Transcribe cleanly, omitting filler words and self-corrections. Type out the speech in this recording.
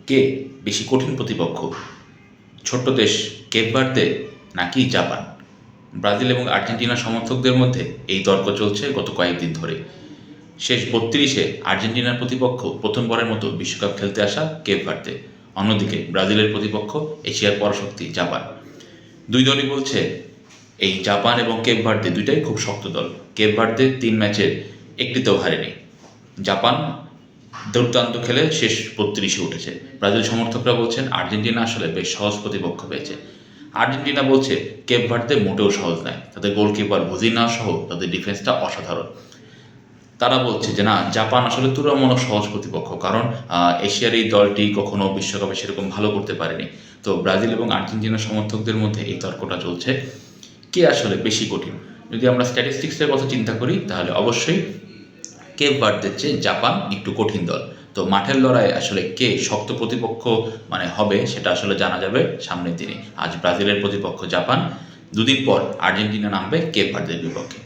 কে বেশি কঠিন প্রতিপক্ষ, ছোট্ট দেশ কেপ ভার্দে নাকি জাপান? ব্রাজিল এবং আর্জেন্টিনার সমর্থকদের মধ্যে এই তর্ক চলছে গত কয়েকদিন ধরে। শেষ ৩২-এ আর্জেন্টিনার প্রতিপক্ষ প্রথমবারের মতো বিশ্বকাপ খেলতে আসা কেপ ভার্দে, অন্যদিকে ব্রাজিলের প্রতিপক্ষ এশিয়ার পরাশক্তি জাপান। দুই দলই বলছে এই জাপান এবং কেপ ভার্দে দুইটাই খুব শক্ত দল। কেপ ভার্দে ৩ ম্যাচের একটিতেও হারেনি। জাপান দুর্দান্ত খেলে শেষ ৩২-এ উঠেছে। ব্রাজিল সমর্থকরা বলছেন আর্জেন্টিনা আসলে বেশ সহজ প্রতিপক্ষ পেয়েছে। আর্জেন্টিনা বলছে কেপ ভার্দে মোটেও সহজ নয়, তাদের গোলকিপার বুজিনা সহ তাদের ডিফেন্সটা অসাধারণ। তারা বলছে যে না, জাপান আসলে তুলনামূলক সহজ প্রতিপক্ষ, কারণ এশিয়ার এই দলটি কখনো বিশ্বকাপে সেরকম ভালো করতে পারেনি। তো ব্রাজিল এবং আর্জেন্টিনার সমর্থকদের মধ্যে এই তর্কটা চলছে, কে আসলে বেশি কঠিন। যদি আমরা স্ট্যাটিস্টিক্সের কথা চিন্তা করি তাহলে অবশ্যই কেপ ভার্দের চেয়ে জাপান একটু কঠিন দল। তো মাঠের লড়াই আসলে কে শক্ত প্রতিপক্ষ হবে সেটা আসলে জানা যাবে সামনের দিনে। আজ ব্রাজিলের প্রতিপক্ষ জাপান, দুদিন পর আর্জেন্টিনা নামবে কেপ ভার্দের বিপক্ষে।